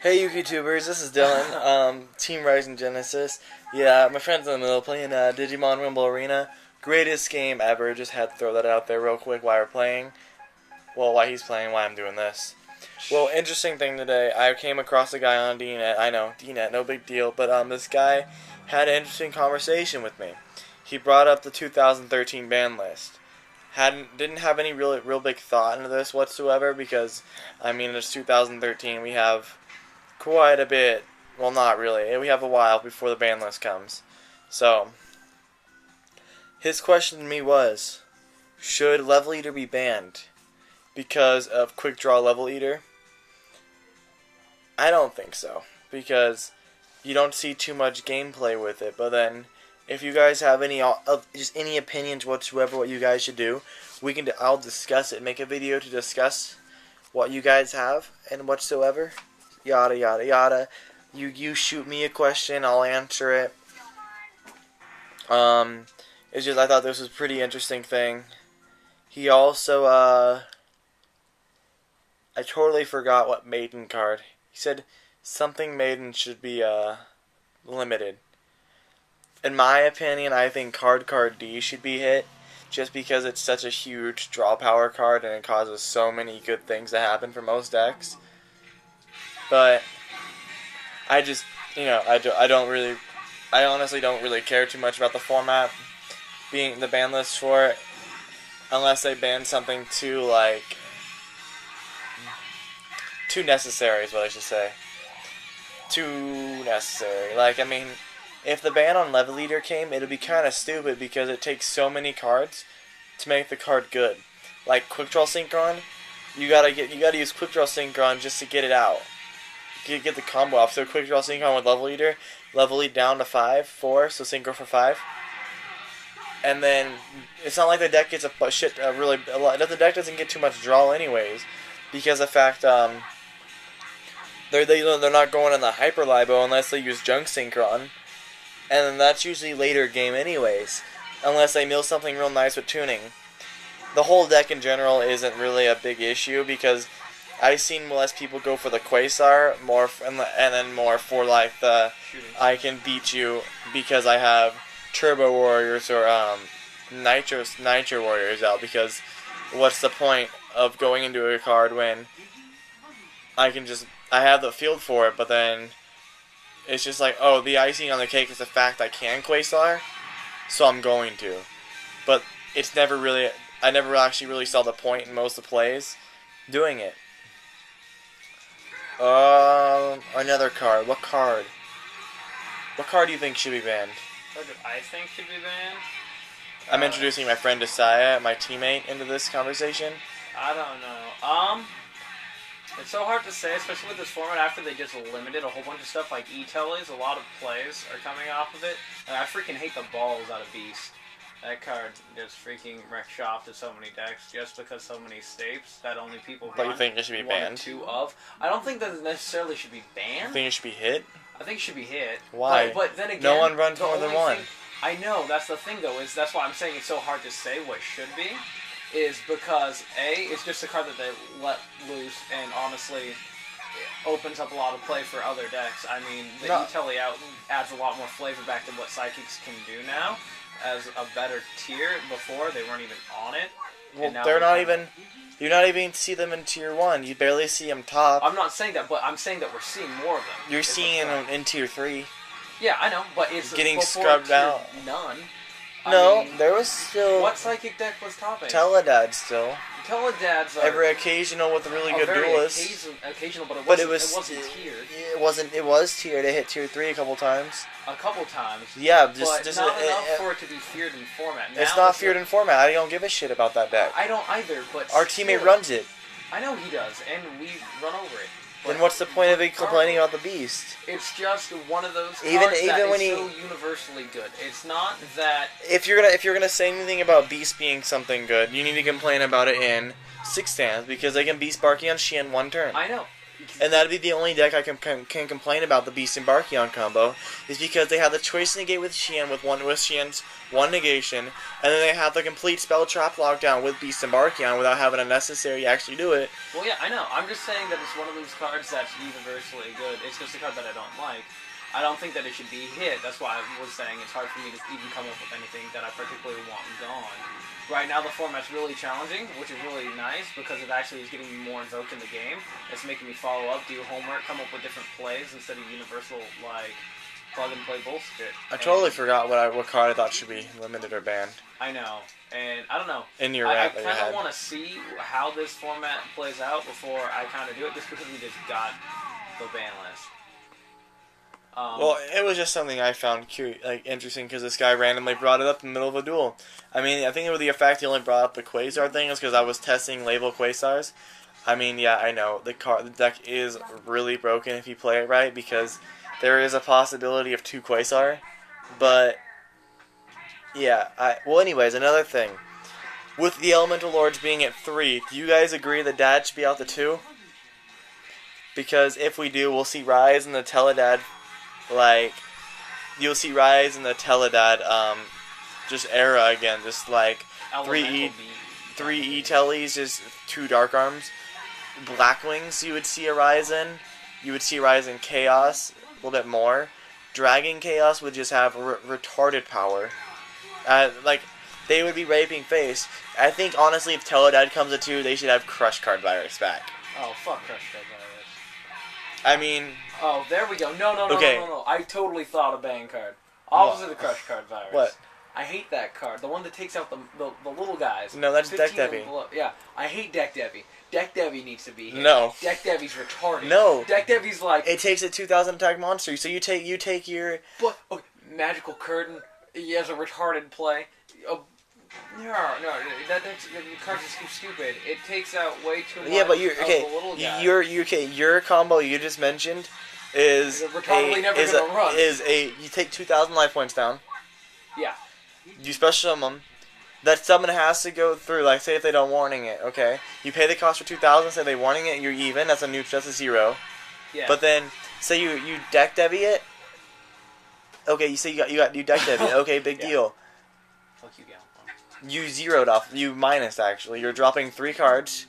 Hey YouTubers, this is Dylan, Team Rising Genesis. Yeah, my friend's in the middle playing Digimon Rumble Arena. Greatest game ever, just had to throw that out there real quick while we're playing. Well, while he's playing, while I'm doing this. Well, interesting thing today, I came across a guy on didint. I know, didint, no big deal, but this guy had an interesting conversation with me. He brought up the 2013 ban list. Didn't have any real big thought into this whatsoever because, I mean, it's 2013, we have quite a bit. Well, not really. We have a while before the ban list comes. So, his question to me was, should Level Eater be banned because of Quick Draw Level Eater? I don't think so, because you don't see too much gameplay with it. But then, if you guys have any opinions whatsoever what you guys should do, I'll discuss it. Make a video to discuss what you guys have and whatsoever. Yada yada yada. You shoot me a question, I'll answer it. It's just I thought this was a pretty interesting thing. He also I totally forgot what maiden card. He said something maiden should be limited. In my opinion, I think card D should be hit, just because it's such a huge draw power card and it causes so many good things to happen for most decks. But I just, I honestly don't really care too much about the format being the ban list for it, unless they ban something too necessary is what I should say. Too necessary. Like, I mean, if the ban on Level Eater came, it would be kind of stupid because it takes so many cards to make the card good. Like Quick Draw Synchron, you gotta use Quick Draw Synchron just to get it out. Get the combo off. So Quick Draw Synchron with Level Eater, Level Eat down to 4, so Synchro for 5. And then it's not like the deck gets a lot. The deck doesn't get too much draw anyways, because of the fact they're not going in the Hyper Libo unless they use Junk Synchron, and then that's usually later game anyways, unless they mill something real nice with tuning. The whole deck in general isn't really a big issue because I've seen less people go for the Quasar, and then more for like the I can beat you because I have Turbo Warriors or Nitro Warriors out, because what's the point of going into a card when I have the field for it, but then it's just like, oh, the icing on the cake is the fact I can Quasar, so I'm going to. But it's never really, I never actually really saw the point in most of the plays doing it. Another card. What card? What card do you think should be banned? What do I think should be banned? I'm introducing my friend Desaya, my teammate, into this conversation. I don't know. It's so hard to say, especially with this format after they just limited a whole bunch of stuff like E-Tellies. A lot of plays are coming off of it. And I freaking hate the balls out of Beast. That card just freaking wrecks shop to so many decks just because so many stapes that only people But you think it should be banned? Two of. I don't think that it necessarily should be banned. You think it should be hit? I think it should be hit. Why? But then again, no one runs more than one. I know, that's the thing though, is that's why I'm saying it's so hard to say what should be, is because A, it's just a card that they let loose, and honestly, it opens up a lot of play for other decks. I mean, the E-Telly out adds a lot more flavor back to what Psychics can do now, as a better tier. Before, they weren't even on it. Well, they're not even... You not even see them in Tier 1. You barely see them top. I'm not saying that, but I'm saying that we're seeing more of them. You're seeing them in Tier 3. Yeah, I know, but it's getting scrubbed out. None. No, there was still... What Psychic deck was topping? Teledad still. Teledad's every occasional with a really good duelist. Occasional, but it wasn't tiered. It was tiered. It hit Tier 3 a couple times. A couple times. Yeah, but not enough for it to be feared in format. Now it's not feared in format. I don't give a shit about that deck. I don't either, but our teammate runs it. I know he does, and we run over it. Then what's the point of it complaining about the Beast? It's just one of those cards even that when is so universally good. It's not that... If you're gonna say anything about Beast being something good, you need to complain about it in 6 stands, because they can Beast Barky on Shin one turn. I know. And that'd be the only deck I can complain about the Beast and Barkion combo, is because they have the choice negate with Xian with Xian's one negation, and then they have the complete spell trap lockdown with Beast and Barkion without having a necessary actually do it. Well, yeah, I know. I'm just saying that it's one of those cards that's universally good. It's just a card that I don't like. I don't think that it should be hit. That's why I was saying it's hard for me to even come up with anything that I particularly want gone. Right now, the format's really challenging, which is really nice because it actually is getting me more invoked in the game. It's making me follow up, do homework, come up with different plays instead of universal, like, plug-and-play bullshit. I totally forgot what card I thought should be limited or banned. I know. And I don't know. In your I rant kind of want to see how this format plays out before I kind of do it, just because we just got the ban list. Well, it was just something I found interesting because this guy randomly brought it up in the middle of a duel. I mean, I think it was the fact he only brought up the Quasar thing is because I was testing label Quasars. I mean, yeah, I know the deck is really broken if you play it right because there is a possibility of 2 Quasar, but yeah. Well, anyways, another thing with the Elemental Lords being at 3, do you guys agree that Dad should be out to 2? Because if we do, we'll see Rise and the Teledad. Like, you'll see Rise in the Teledad, just era again, just like 3 E-Tellies, just 2 Dark Arms. Blackwings you would see a Rise in. You would see Rise in Chaos, a little bit more. Dragon Chaos would just have retarded power. Like, they would be raping face. I think, honestly, if Teledad comes to 2, they should have Crush Card Virus back. Oh, fuck Crush Card Virus. I mean... Oh, there we go. No. I totally thought of Bang card. Opposite of Crush Card Virus. What? I hate that card. The one that takes out the little guys. No, that's Deck Devi. Yeah, I hate Deck Devi. Deck Devi needs to be hit. No. Deck Devi's retarded. No. Deck Devi's like... It takes a 2,000 attack monster, so you take your... But, okay, Magical Curtain, he has a retarded play. No, that card's just stupid. It takes out way too much. Yeah, but you're okay. Of the little guy. You're okay. Your combo you just mentioned is you take 2,000 life points down. Yeah. You special summon. That summon has to go through. Like, say if they don't warning it, okay. You pay the cost for 2,000. Say they warning it, you're even. That's a 0. Yeah. But then say you deck Devi it. Okay, you say you deck Devi. Okay, big deal. Fuck you, Gal. You zeroed off. You minus actually. You're dropping 3 cards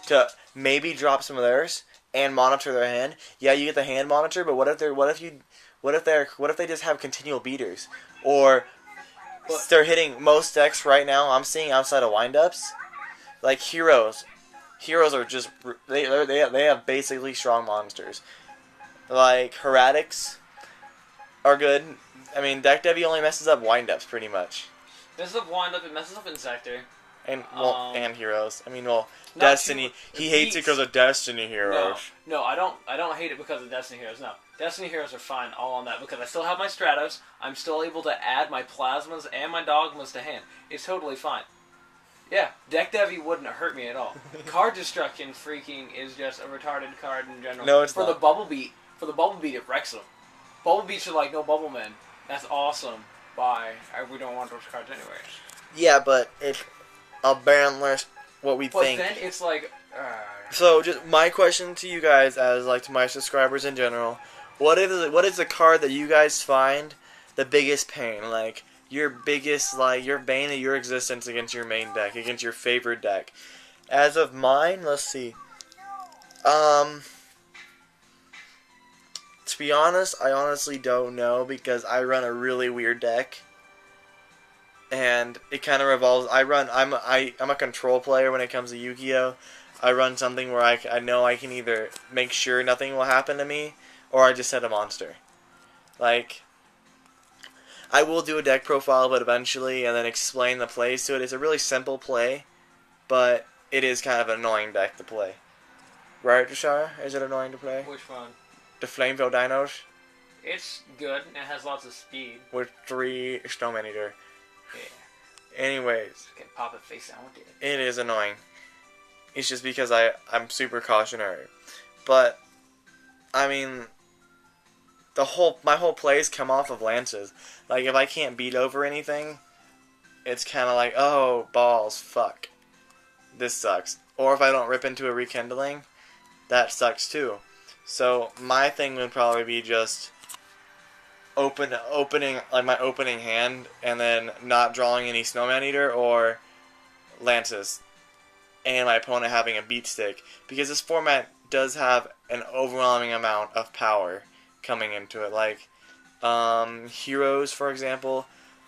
to maybe drop some of theirs and monitor their hand. Yeah, you get the hand monitor, but what if they just have continual beaters or they're hitting most decks right now? I'm seeing outside of windups like heroes. Heroes are just they have basically strong monsters. Like Heretics are good. I mean, Deck Devi only messes up windups pretty much. Messes up Windup, it messes up Insector. And and heroes. I mean, Destiny. He hates it because of Destiny heroes. No, I don't hate it because of Destiny heroes. No, Destiny heroes are fine all on that because I still have my Stratos. I'm still able to add my Plasmas and my Dogmas to hand. It's totally fine. Yeah, Deck Devi wouldn't hurt me at all. Card Destruction freaking is just a retarded card in general. No, it's not. The Bubble Beat, it wrecks them. Bubble Beats are like no Bubble Men. That's awesome. Bye. We don't want those cards anyways. Yeah, but it's a ban list. What we think. But then it's like. So, just my question to you guys, as like to my subscribers in general, what is the card that you guys find the biggest pain? Like your biggest, like your bane of your existence against your main deck, against your favorite deck. As of mine, let's see. To be honest, I honestly don't know because I run a really weird deck, and it kind of revolves. I'm a control player when it comes to Yu-Gi-Oh. I run something where I know I can either make sure nothing will happen to me, or I just set a monster. Like, I will do a deck profile, but eventually, and then explain the plays to it. It's a really simple play, but it is kind of an annoying deck to play. Right, Jashara? Is it annoying to play? Which one? The Flameville Dinos. It's good. It has lots of speed. With 3 Snowman Eater. Yeah. Anyways. You can pop it face down with it. It is annoying. It's just because I'm super cautionary. But, I mean, my whole plays come off of lances. Like, if I can't beat over anything, it's kind of like, oh, balls, fuck. This sucks. Or if I don't rip into a rekindling, that sucks too. So my thing would probably be just opening like my opening hand and then not drawing any Snowman Eater or Lances, and my opponent having a beat stick, because this format does have an overwhelming amount of power coming into it. Like heroes, for example,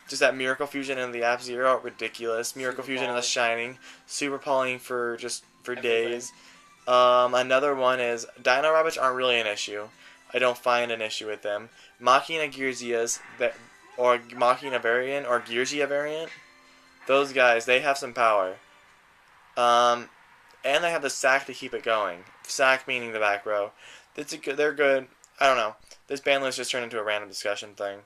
just that Miracle Fusion and the App Zero, ridiculous. Miracle Super Fusion and the Poly. Shining, Super Polying for Everything. days. Another one is Dino Rabbits aren't really an issue. I don't find an issue with them. Machina Gearzias, or Machina variant, or Gearzia variant, those guys, they have some power. And they have the sack to keep it going. Sack meaning the back row. They're good. I don't know. This ban list just turned into a random discussion thing.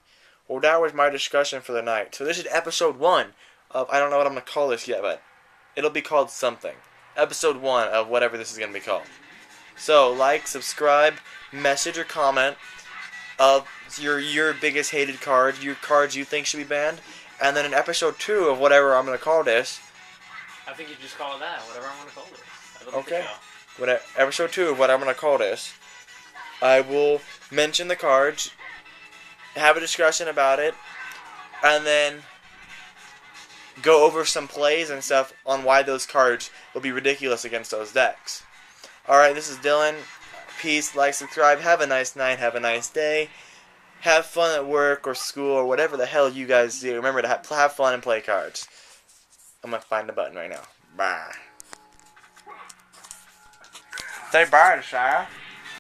Well, that was my discussion for the night. So this is episode 1 of, I don't know what I'm going to call this yet, but it'll be called something. Episode 1 of whatever this is going to be called. So, like, subscribe, message or comment of your biggest hated cards, your cards you think should be banned, and then in episode 2 of whatever I'm going to call this. I think you just call it that, whatever I want to call it. Okay. Episode 2 of what I'm going to call this, I will mention the cards, have a discussion about it, and then go over some plays and stuff on why those cards will be ridiculous against those decks. Alright, this is Dylan. Peace, like, subscribe, have a nice night, have a nice day. Have fun at work or school or whatever the hell you guys do. Remember to have fun and play cards. I'm going to find the button right now. Bye. Say bye, Shia.